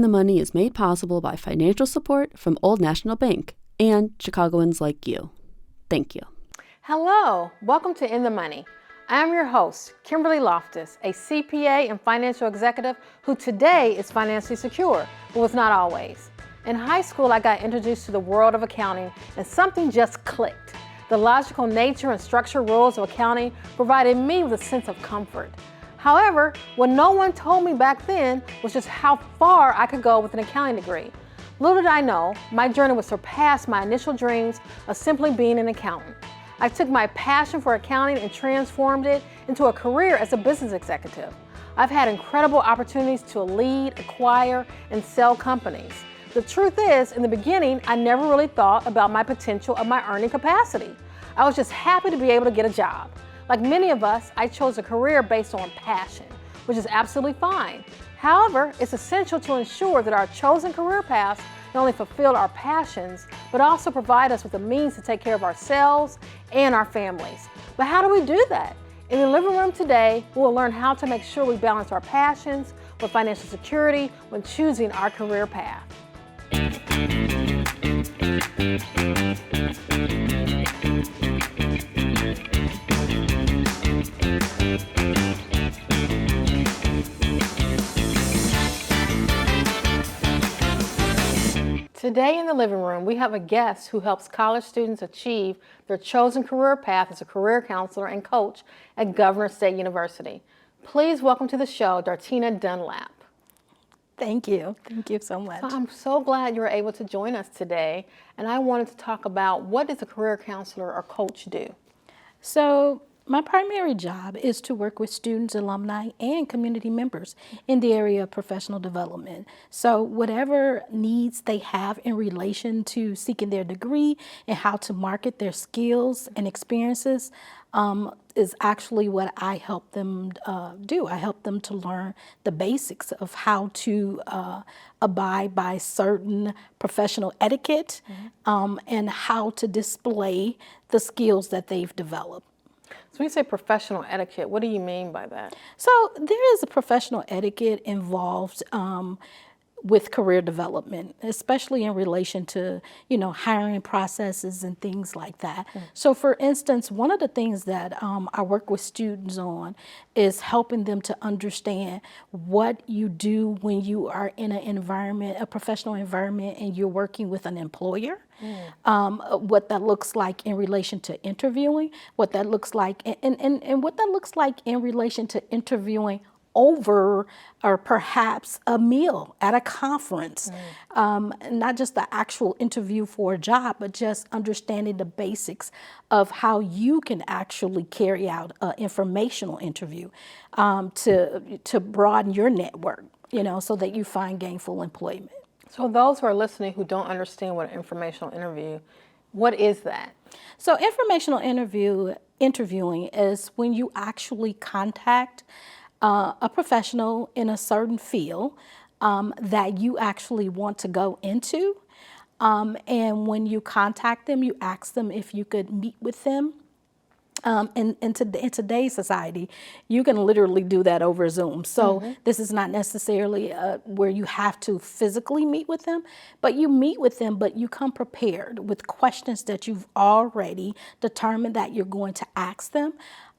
the Money is made possible by financial support from Old National Bank and Chicagoans like you. Thank you. Hello, welcome to In the Money. I am your host, Kimberly Loftus, a CPA and financial executive who today is financially secure, but was not always. In high school, I got introduced to the world of accounting and something just clicked. The logical nature and structured rules of accounting provided me with a sense of comfort. However, what no one told me back then was just how far I could go with an accounting degree. Little did I know, my journey would surpass my initial dreams of simply being an accountant. I took my passion for accounting and transformed it into a career as a business executive. I've had incredible opportunities to lead, acquire, and sell companies. The truth is, in the beginning, I never really thought about my potential of my earning capacity. I was just happy to be able to get a job. Like many of us, I chose a career based on passion, which is absolutely fine. However, it's essential to ensure that our chosen career paths not only fulfill our passions, but also provide us with the means to take care of ourselves and our families. But how do we do that? In the living room today, we'll learn how to make sure we balance our passions with financial security when choosing our career path. Today in the living room, we have a guest who helps college students achieve their chosen career path as a career counselor and coach at Governor State University. Please welcome to the show, Dartina Dunlap. Thank you. Thank you so much. So I'm so glad you were able to join us today, and I wanted to talk about what does a career counselor or coach do? So my primary job is to work with students, alumni, and community members in the area of professional development. So whatever needs they have in relation to seeking their degree and how to market their skills and experiences is actually what I help them do. I help them to learn the basics of how to abide by certain professional etiquette and how to display the skills that they've developed. So when you say professional etiquette, what do you mean by that? So there is a professional etiquette involved with career development, especially in relation to, hiring processes and things like that. So for instance, one of the things that I work with students on is helping them to understand what you do when you are in an environment, a professional environment, and you're working with an employer. What that looks like in relation to interviewing, what that looks like, and what that looks like in relation to interviewing over or perhaps a meal at a conference, not just the actual interview for a job, but just understanding the basics of how you can actually carry out an informational interview to broaden your network, so that you find gainful employment. So those who are listening who don't understand what an informational interview, what is that? So informational interviewing is when you actually contact a professional in a certain field that you actually want to go into. And when you contact them, you ask them if you could meet with them. In today's society, you can literally do that over Zoom. So this is not necessarily where you have to physically meet with them, but you meet with them, but you come prepared with questions that you've already determined that you're going to ask them.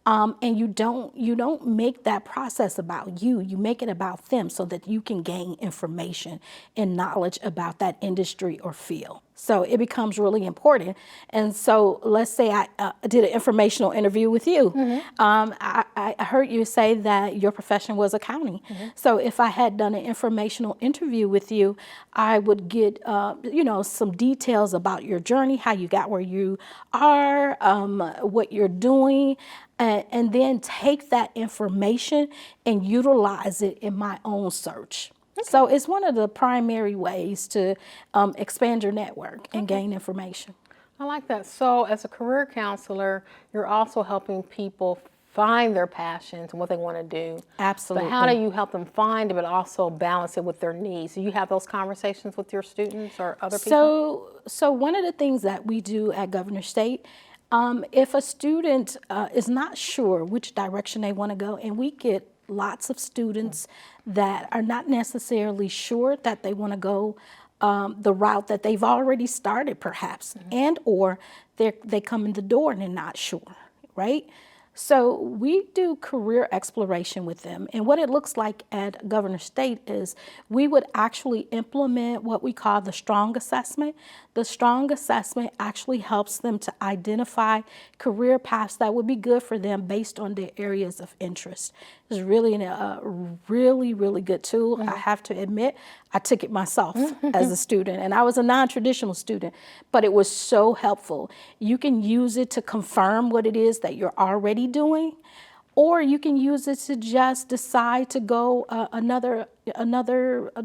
And you don't make that process about you. You make it about them so that you can gain information and knowledge about that industry or field. So it becomes really important. And so let's say I did an informational interview with you. I heard you say that your profession was accounting. So if I had done an informational interview with you, I would get some details about your journey, how you got where you are, what you're doing, and then take that information and utilize it in my own search. So it's one of the primary ways to expand your network and gain information. I like that. So as a career counselor, you're also helping people find their passions and what they want to do. Absolutely. But how do you help them find it, but also balance it with their needs? Do you have those conversations with your students or other people? So one of the things that we do at Governor State, if a student is not sure which direction they want to go, and we get lots of students that are not necessarily sure that they want to go the route that they've already started perhaps, and or they come in the door and they're not sure, right? So we do career exploration with them. And what it looks like at Governor State is we would actually implement what we call the STRONG assessment. The STRONG assessment actually helps them to identify career paths that would be good for them based on their areas of interest. It's really a really good tool. I have to admit, I took it myself as a student, and I was a non-traditional student, but it was so helpful. You can use it to confirm what it is that you're already doing, or you can use it to just decide to go another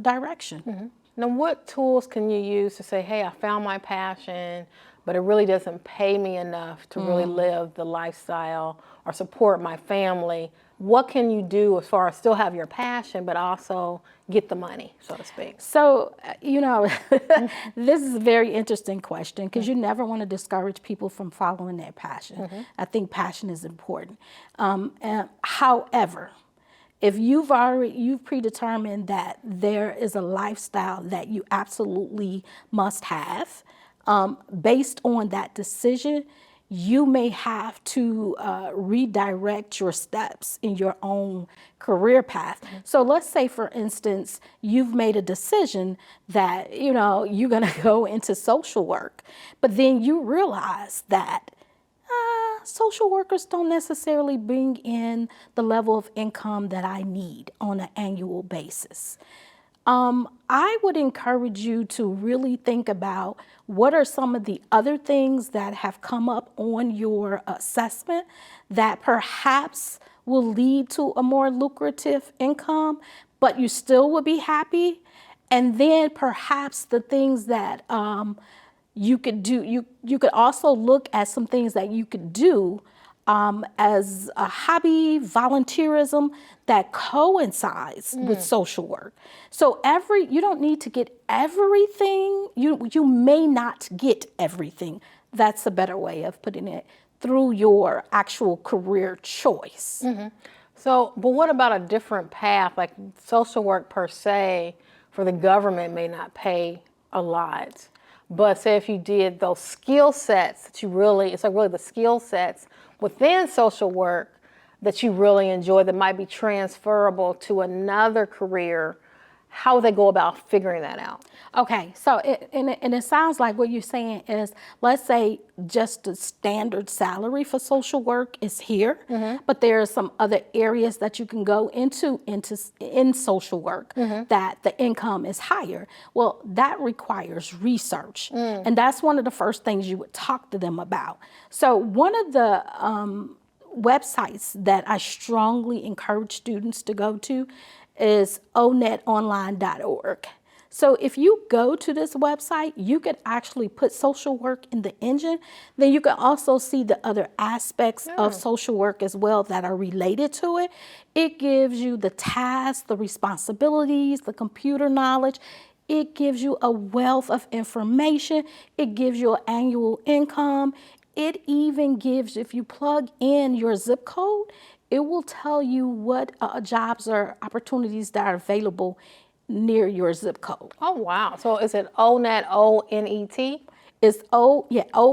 direction. Now, what tools can you use to say, hey, I found my passion, but it really doesn't pay me enough to really live the lifestyle or support my family? What can you do as far as still have your passion, but also get the money, so to speak? So, this is a very interesting question because you never want to discourage people from following their passion. I think passion is important. However, if you've predetermined that there is a lifestyle that you absolutely must have, based on that decision, you may have to redirect your steps in your own career path. So let's say, for instance, you've made a decision that, you're going to go into social work, but then you realize that social workers don't necessarily bring in the level of income that I need on an annual basis. I would encourage you to really think about what are some of the other things that have come up on your assessment that perhaps will lead to a more lucrative income, but you still would be happy. And then perhaps the things that you could do, you could also look at some things that you could do as a hobby, volunteerism that coincides with social work. So you don't need to get everything. You may not get everything. That's a better way of putting it, through your actual career choice. So, but what about a different path, like social work per se, for the government may not pay a lot. But say if you did those skill sets that it's like really the skill sets within social work that you really enjoy that might be transferable to another career, how would they go about figuring that out? Okay, so it sounds like what you're saying is, let's say just the standard salary for social work is here, but there are some other areas that you can go into in social work that the income is higher. Well, that requires research, and that's one of the first things you would talk to them about. So one of the websites that I strongly encourage students to go to is onetonline.org. So if you go to this website, you could actually put social work in the engine. Then you can also see the other aspects of social work as well that are related to it. It gives you the tasks, the responsibilities, the computer knowledge. It gives you a wealth of information. It gives you an annual income. It even gives, if you plug in your zip code, it will tell you what jobs or opportunities that are available near your zip code. Oh, wow. So is it ONET, O-N-E-T? It's O-N-E-T,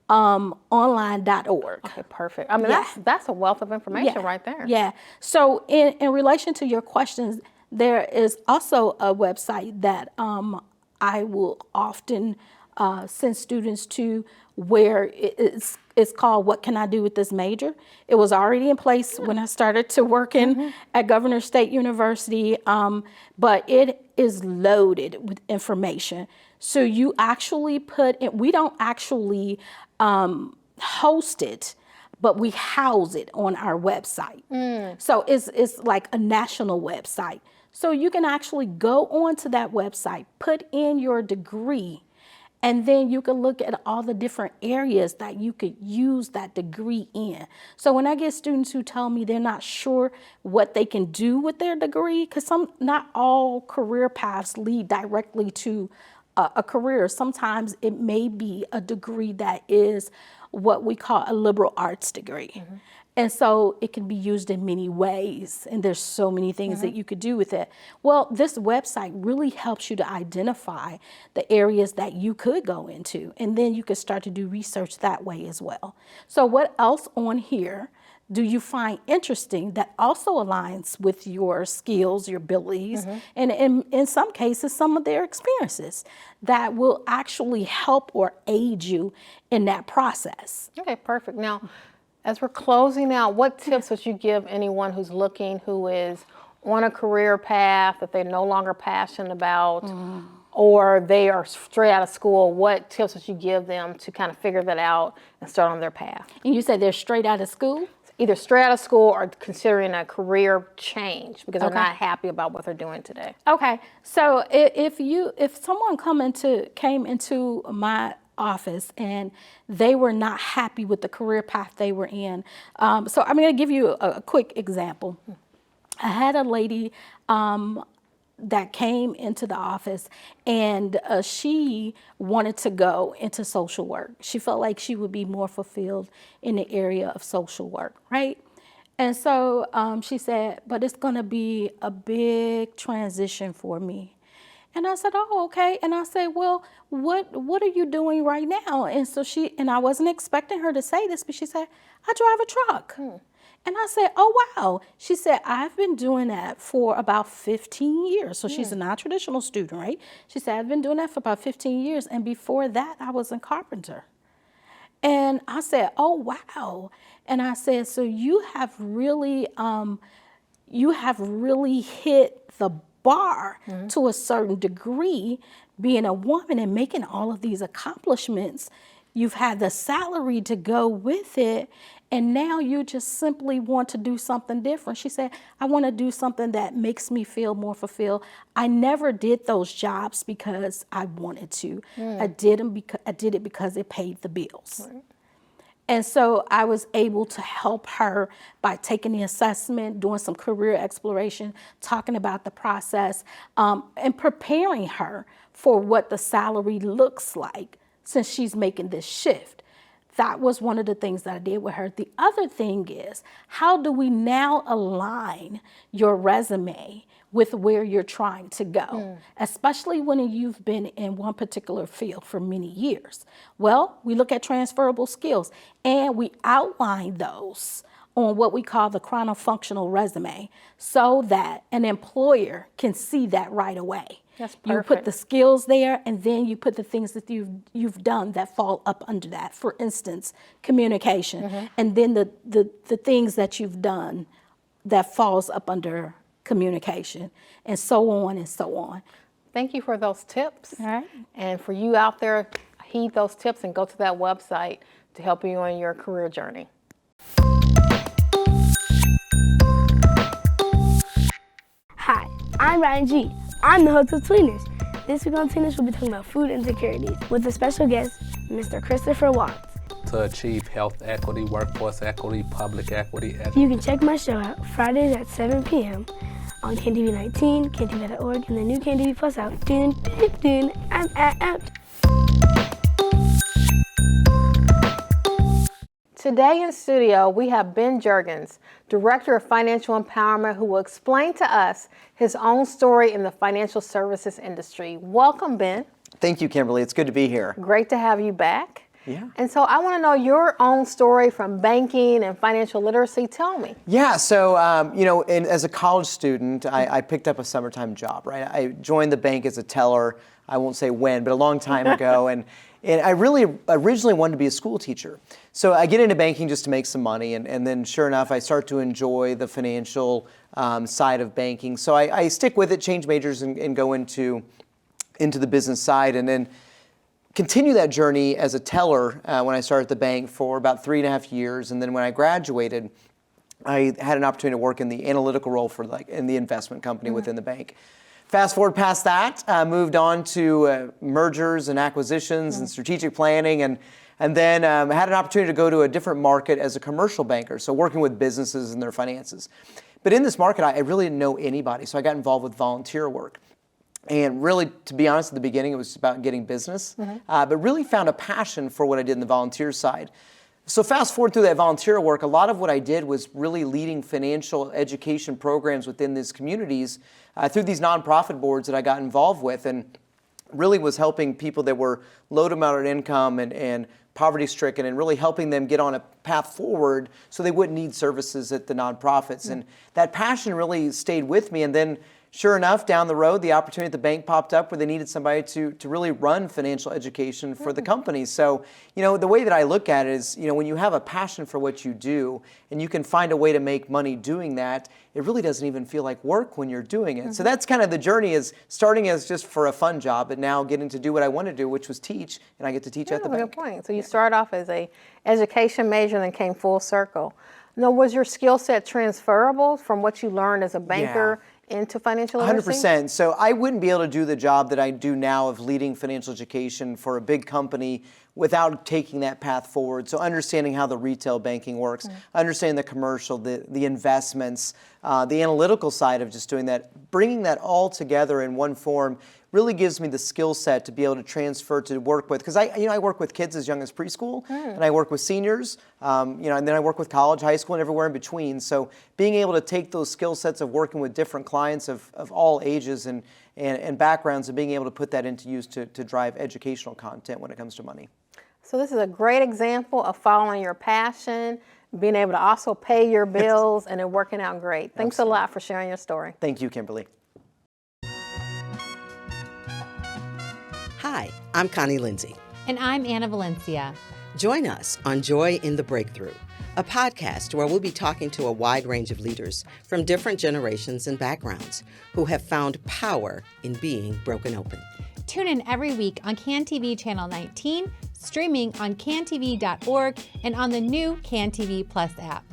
online.org. Okay, perfect. I mean, that's a wealth of information right there. Yeah. So in relation to your questions, there is also a website that I will often send students to, where it's called What Can I Do with This Major? It was already in place when I started to work at Governor State University, but it is loaded with information. So you actually put in, we don't actually host it, but we house it on our website. So it's like a national website. So you can actually go onto that website, put in your degree, and then you can look at all the different areas that you could use that degree in. So when I get students who tell me they're not sure what they can do with their degree, because not all career paths lead directly to a career, sometimes it may be a degree that is what we call a liberal arts degree. And so it can be used in many ways, and there's so many things that you could do with it. Well, this website really helps you to identify the areas that you could go into, and then you can start to do research that way as well. So what else on here do you find interesting that also aligns with your skills, your abilities, and in some cases, some of their experiences that will actually help or aid you in that process? Okay, perfect. Now, as we're closing out, what tips would you give anyone who's looking, who is on a career path that they're no longer passionate about, or they are straight out of school? What tips would you give them to kind of figure that out and start on their path? And you said they're straight out of school? Either straight out of school or considering a career change because they're not happy about what they're doing today. Okay, so if someone came into my office and they were not happy with the career path they were in, so I'm going to give you a quick example. I had a lady that came into the office, and she wanted to go into social work. She felt like she would be more fulfilled in the area of social work, right? And so she said, but it's going to be a big transition for me. And I said, oh, okay. And I said, well, what are you doing right now? And so and I wasn't expecting her to say this, but she said, I drive a truck. And I said, oh, wow. She said, I've been doing that for about 15 years. So she's a non-traditional student, right? She said, I've been doing that for about 15 years. And before that, I was a carpenter. And I said, oh, wow. And I said, so you have really hit the bar to a certain degree, being a woman and making all of these accomplishments. You've had the salary to go with it, and now you just simply want to do something different. She said, I want to do something that makes me feel more fulfilled. I never did those jobs because I wanted to. I did it because it paid the bills. And so I was able to help her by taking the assessment, doing some career exploration, talking about the process, and preparing her for what the salary looks like since she's making this shift. That was one of the things that I did with her. The other thing is, how do we now align your resume with where you're trying to go, especially when you've been in one particular field for many years? Well, we look at transferable skills and we outline those on what we call the chronofunctional resume so that an employer can see that right away. That's perfect. You put the skills there, and then you put the things that you've done that fall up under that. For instance, communication, and then the things that you've done that falls up under communication, and so on and so on. Thank you for those tips. All right. And for you out there, heed those tips and go to that website to help you on your career journey. Hi, I'm Ryan G. I'm the host of Tweeners. This week on Tweeners, we'll be talking about food insecurities with a special guest, Mr. Christopher Watts. To achieve health equity, workforce equity, public equity. You can check my show out Fridays at 7 p.m. on KTV 19, KTV.org, and the new KTV Plus out. I'm out. Today in studio, we have Ben Juergens, Director of Financial Empowerment, who will explain to us his own story in the financial services industry. Welcome, Ben. Thank you, Kimberly. It's good to be here. Great to have you back. Yeah. And so I want to know your own story from banking and financial literacy. Tell me. Yeah, so, as a college student, I picked up a summertime job, right? I joined the bank as a teller. I won't say when, but a long time ago. And I really originally wanted to be a school teacher. So I get into banking just to make some money. And then sure enough, I start to enjoy the financial side of banking. So I stick with it, change majors, and go into the business side. And then continue that journey as a teller when I started at the bank for about 3.5 years. And then when I graduated, I had an opportunity to work in the analytical role in the investment company within the bank. Fast forward past that, moved on to mergers and acquisitions and strategic planning, and then had an opportunity to go to a different market as a commercial banker, so working with businesses and their finances. But in this market, I really didn't know anybody, so I got involved with volunteer work. And really, to be honest, at the beginning, it was about getting business, but really found a passion for what I did in the volunteer side. So fast forward through that volunteer work, a lot of what I did was really leading financial education programs within these communities through these nonprofit boards that I got involved with, and really was helping people that were low to moderate income and poverty stricken, and really helping them get on a path forward so they wouldn't need services at the nonprofits. And that passion really stayed with me. And then sure enough, down the road, the opportunity at the bank popped up where they needed somebody to really run financial education for the company. So, the way that I look at it is, when you have a passion for what you do and you can find a way to make money doing that, it really doesn't even feel like work when you're doing it. So that's kind of the journey, is starting as just for a fun job, but now getting to do what I want to do, which was teach, and I get to teach at the bank. Good point. So you started off as a education major and then came full circle. Now, was your skill set transferable from what you learned as a banker into financial literacy? 100%. So I wouldn't be able to do the job that I do now of leading financial education for a big company without taking that path forward. So understanding how the retail banking works, understanding the commercial, the investments, the analytical side of just doing that, bringing that all together in one form really gives me the skill set to be able to transfer to work with, because I work with kids as young as preschool, and I work with seniors, and then I work with college, high school, and everywhere in between. So being able to take those skill sets of working with different clients of all ages and backgrounds, and being able to put that into use to drive educational content when it comes to money. So this is a great example of following your passion, being able to also pay your bills, and it working out great. Thanks a lot for sharing your story. Thank you, Kimberly. Hi, I'm Connie Lindsay. And I'm Anna Valencia. Join us on Joy in the Breakthrough, a podcast where we'll be talking to a wide range of leaders from different generations and backgrounds who have found power in being broken open. Tune in every week on CAN TV Channel 19, streaming on cantv.org, and on the new CAN TV Plus app.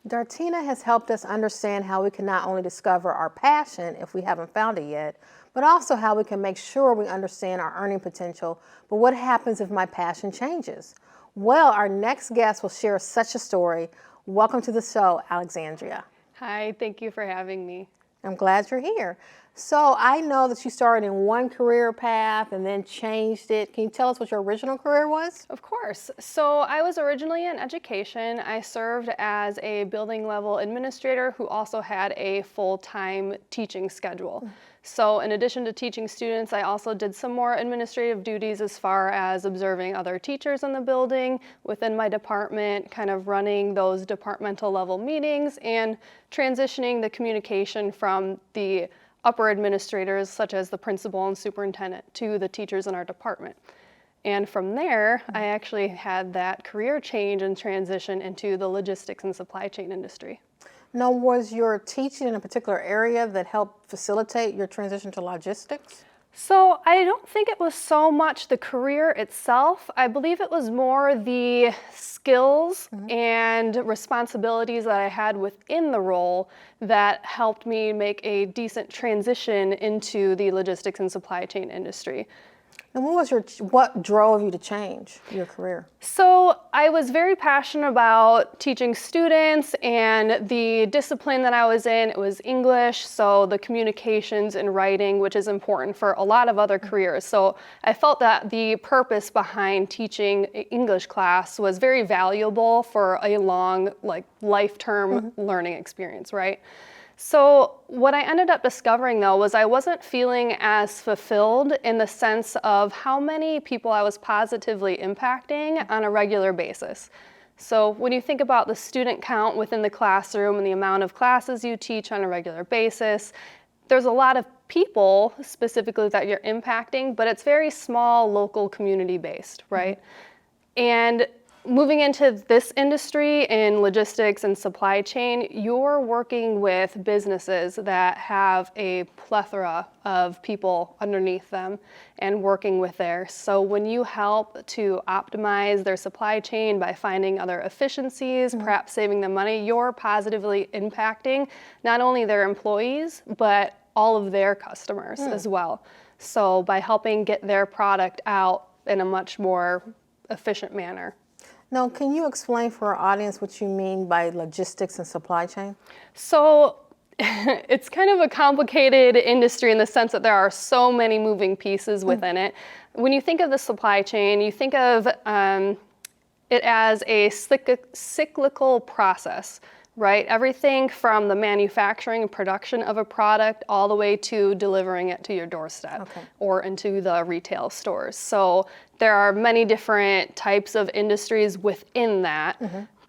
Dartina has helped us understand how we can not only discover our passion if we haven't found it yet, but also how we can make sure we understand our earning potential. But what happens if my passion changes? Well, our next guest will share such a story. Welcome to the show, Alexandria. Hi, thank you for having me. I'm glad you're here. So I know that you started in one career path and then changed it. Can you tell us what your original career was? Of course. So I was originally in education. I served as a building level administrator who also had a full-time teaching schedule. So in addition to teaching students, I also did some more administrative duties as far as observing other teachers in the building within my department, kind of running those departmental level meetings and transitioning the communication from the upper administrators, such as the principal and superintendent, to the teachers in our department. And from there, I actually had that career change and transition into the logistics and supply chain industry. Now, was your teaching in a particular area that helped facilitate your transition to logistics? So I don't think it was so much the career itself. I believe it was more the skills and responsibilities that I had within the role that helped me make a decent transition into the logistics and supply chain industry. And what drove you to change your career? So I was very passionate about teaching students, and the discipline that I was in, it was English, so the communications and writing, which is important for a lot of other careers. So I felt that the purpose behind teaching an English class was very valuable for a long, life-term learning experience, right? So what I ended up discovering, though, was I wasn't feeling as fulfilled in the sense of how many people I was positively impacting on a regular basis. So when you think about the student count within the classroom and the amount of classes you teach on a regular basis, there's a lot of people specifically that you're impacting, but it's very small, local, community-based, right? And moving into this industry in logistics and supply chain, you're working with businesses that have a plethora of people underneath them and working with theirs. So when you help to optimize their supply chain by finding other efficiencies, perhaps saving them money, you're positively impacting not only their employees, but all of their customers as well. So by helping get their product out in a much more efficient manner. Now, can you explain for our audience what you mean by logistics and supply chain? So it's kind of a complicated industry in the sense that there are so many moving pieces within it. When you think of the supply chain, you think of it as a cyclical process, right? Everything from the manufacturing and production of a product all the way to delivering it to your doorstep or into the retail stores. So there are many different types of industries within that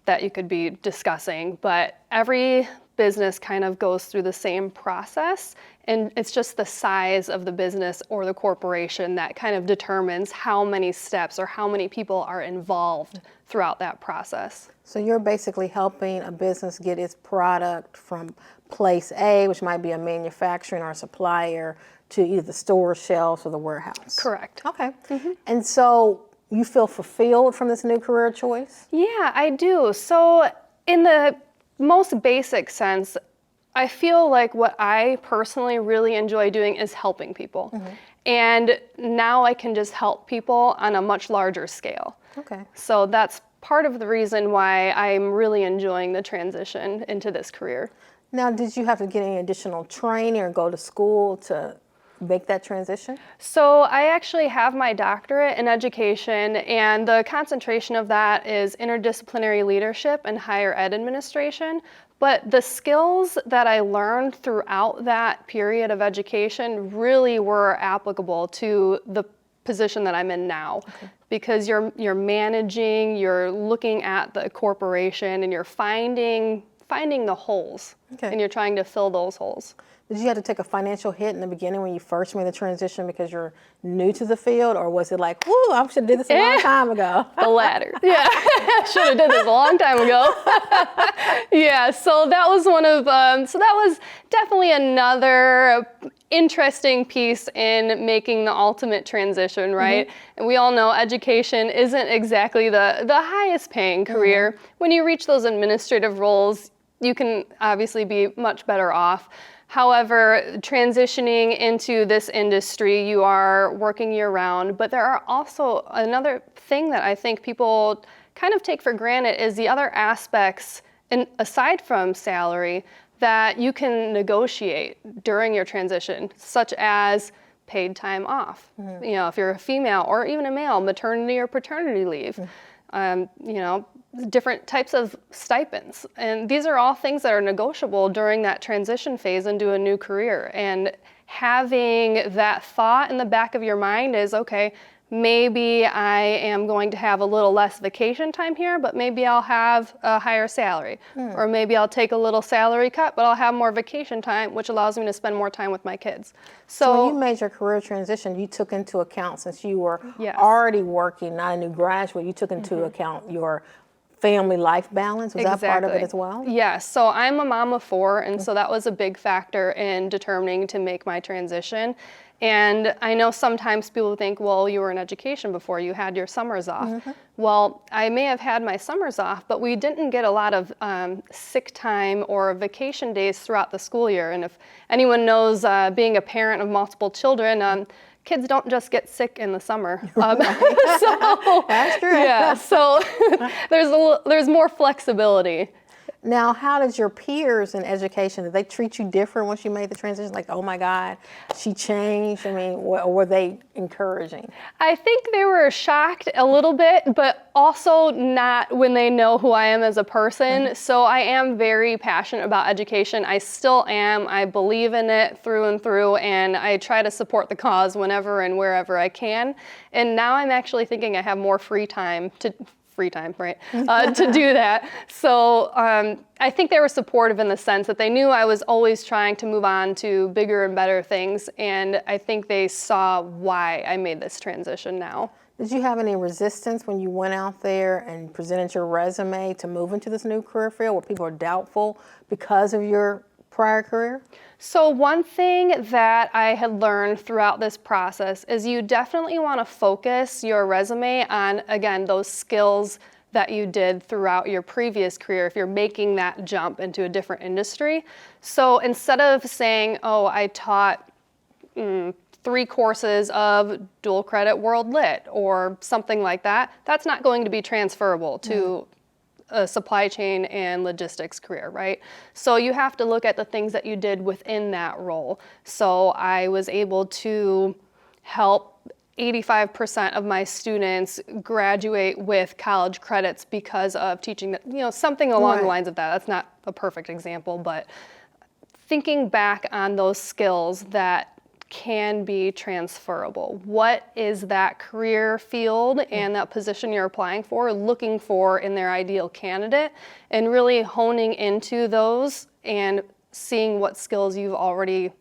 that you could be discussing, but every business kind of goes through the same process, and it's just the size of the business or the corporation that kind of determines how many steps or how many people are involved throughout that process. So you're basically helping a business get its product from place A, which might be a manufacturing or a supplier, to either the store shelves or the warehouse. Correct. Okay. And so you feel fulfilled from this new career choice? Yeah, I do. So in the most basic sense, I feel like what I personally really enjoy doing is helping people. And now I can just help people on a much larger scale. Okay. So that's part of the reason why I'm really enjoying the transition into this career. Now, did you have to get any additional training or go to school to make that transition? So I actually have my doctorate in education, and the concentration of that is interdisciplinary leadership and higher ed administration. But the skills that I learned throughout that period of education really were applicable to the position that I'm in now. Because you're managing, you're looking at the corporation, and you're finding the holes, and you're trying to fill those holes. Did you have to take a financial hit in the beginning when you first made the transition because you're new to the field, or was it like, whoo, I should have did this a long time ago? The latter. Yeah, should have did this a long time ago. Yeah, so that was one of, so that was definitely another interesting piece in making the ultimate transition, right? And we all know education isn't exactly the highest paying career. When you reach those administrative roles, you can obviously be much better off. However, transitioning into this industry, you are working year-round, but there are also another thing that I think people kind of take for granted is the other aspects, and aside from salary, that you can negotiate during your transition, such as paid time off. You know, if you're a female or even a male, maternity or paternity leave. You know, different types of stipends. And these are all things that are negotiable during that transition phase into a new career. And having that thought in the back of your mind is, okay, maybe I am going to have a little less vacation time here, but maybe I'll have a higher salary. Or maybe I'll take a little salary cut, but I'll have more vacation time, which allows me to spend more time with my kids. So when you made your career transition, you took into account, since you were already working, not a new graduate, you took into account your family life balance. Was that part of it as well? Yes, so I'm a mom of 4, and so that was a big factor in determining to make my transition. And I know sometimes people think, well, you were in education before, you had your summers off. Well, I may have had my summers off, but we didn't get a lot of sick time or vacation days throughout the school year. And if anyone knows being a parent of multiple children, kids don't just get sick in the summer. So that's true. Yeah, so there's more flexibility. Now, how did your peers in education, did they treat you different once you made the transition? Like, oh my God, she changed? I mean, or were they encouraging? I think they were shocked a little bit, but also not when they know who I am as a person. So I am very passionate about education. I still am. I believe in it through and through, and I try to support the cause whenever and wherever I can. And now I'm actually thinking I have more free time, right, to do that. So I think they were supportive in the sense that they knew I was always trying to move on to bigger and better things, and I think they saw why I made this transition now. Did you have any resistance when you went out there and presented your resume to move into this new career field where people are doubtful because of your prior career? So one thing that I had learned throughout this process is you definitely want to focus your resume on, again, those skills that you did throughout your previous career if you're making that jump into a different industry. So instead of saying, oh, I taught 3 courses of dual credit world lit or something like that, that's not going to be transferable to a supply chain and logistics career, right? So you have to look at the things that you did within that role. So I was able to help 85% of my students graduate with college credits because of teaching that, something along the lines of that. That's not a perfect example, but thinking back on those skills that can be transferable. What is that career field and that position you're applying for, looking for in their ideal candidate, and really honing into those and seeing what skills you've already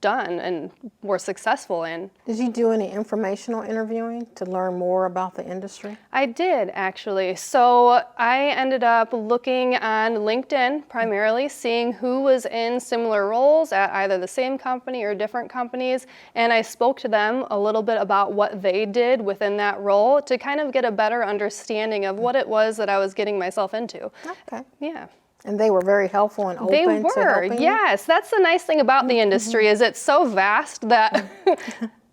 done and were successful in. Did you do any informational interviewing to learn more about the industry? I did, actually. So I ended up looking on LinkedIn primarily, seeing who was in similar roles at either the same company or different companies, and I spoke to them a little bit about what they did within that role to kind of get a better understanding of what it was that I was getting myself into. Okay. Yeah. And they were very helpful and open They to were, helping yes. That's the nice thing about the industry is it's so vast that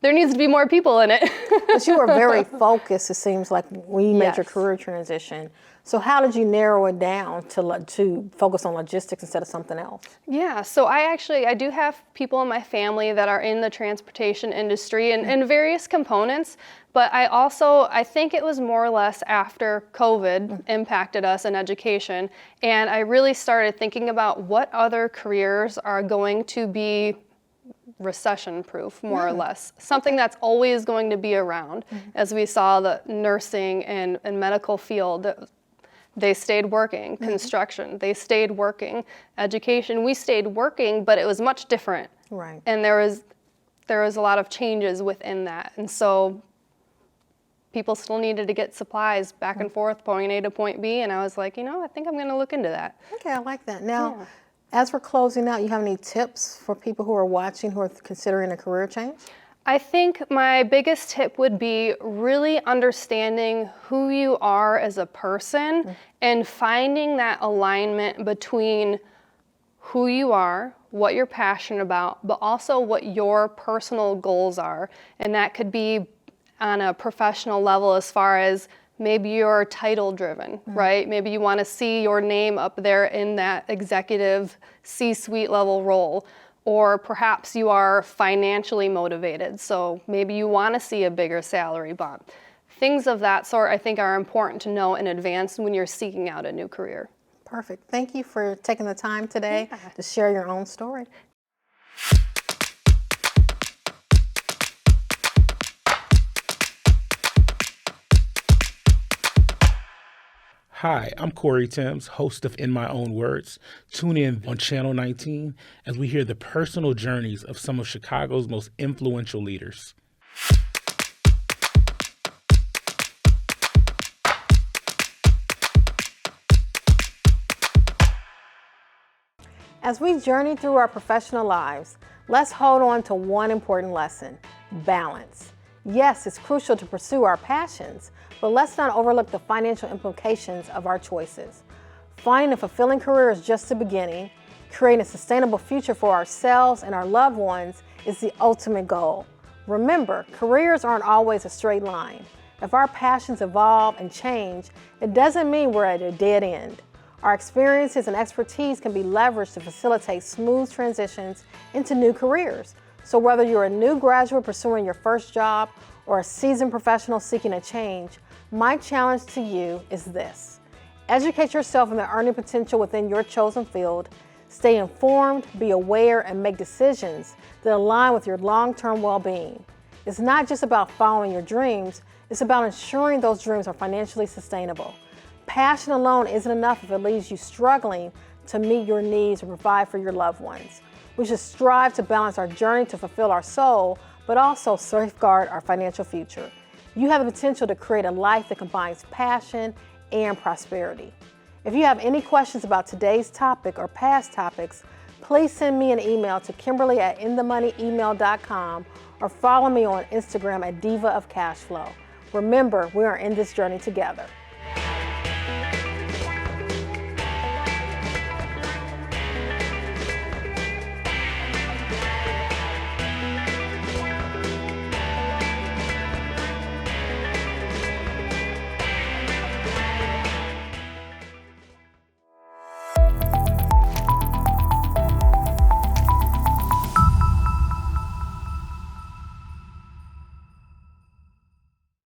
there needs to be more people in it. But you were very focused, it seems like, when you made your Yes. career transition. So how did you narrow it down to focus on logistics instead of something else? Yeah, so I do have people in my family that are in the transportation industry and various components, but I think it was more or less after COVID impacted us in education, and I really started thinking about what other careers are going to be recession-proof, more or less. Something that's always going to be around. As we saw, the nursing and medical field, they stayed working. Construction, they stayed working. Education, we stayed working, but it was much different. Right. And there was a lot of changes within that. And so people still needed to get supplies back and forth, point A to point B, and I was like, I think I'm going to look into that. Okay, I like that. Now, as we're closing out, you have any tips for people who are watching who are considering a career change? I think my biggest tip would be really understanding who you are as a person and finding that alignment between who you are, what you're passionate about, but also what your personal goals are. And that could be on a professional level as far as maybe you're title driven, right? Maybe you want to see your name up there in that executive C-suite level role. Or perhaps you are financially motivated, so maybe you want to see a bigger salary bump. Things of that sort I think are important to know in advance when you're seeking out a new career. Perfect. Thank you for taking the time today to share your own story. Hi, I'm Corey Timms, host of In My Own Words. Tune in on Channel 19 as we hear the personal journeys of some of Chicago's most influential leaders. As we journey through our professional lives, let's hold on to one important lesson: balance. Yes, it's crucial to pursue our passions, but let's not overlook the financial implications of our choices. Finding a fulfilling career is just the beginning. Creating a sustainable future for ourselves and our loved ones is the ultimate goal. Remember, careers aren't always a straight line. If our passions evolve and change, it doesn't mean we're at a dead end. Our experiences and expertise can be leveraged to facilitate smooth transitions into new careers. So whether you're a new graduate pursuing your first job or a seasoned professional seeking a change, my challenge to you is this: educate yourself in the earning potential within your chosen field, stay informed, be aware, and make decisions that align with your long-term well-being. It's not just about following your dreams, it's about ensuring those dreams are financially sustainable. Passion alone isn't enough if it leaves you struggling to meet your needs or provide for your loved ones. We should strive to balance our journey to fulfill our soul, but also safeguard our financial future. You have the potential to create a life that combines passion and prosperity. If you have any questions about today's topic or past topics, please send me an email to Kimberly@inthemoneyemail.com or follow me on Instagram at Diva of Cashflow. Remember, we are in this journey together.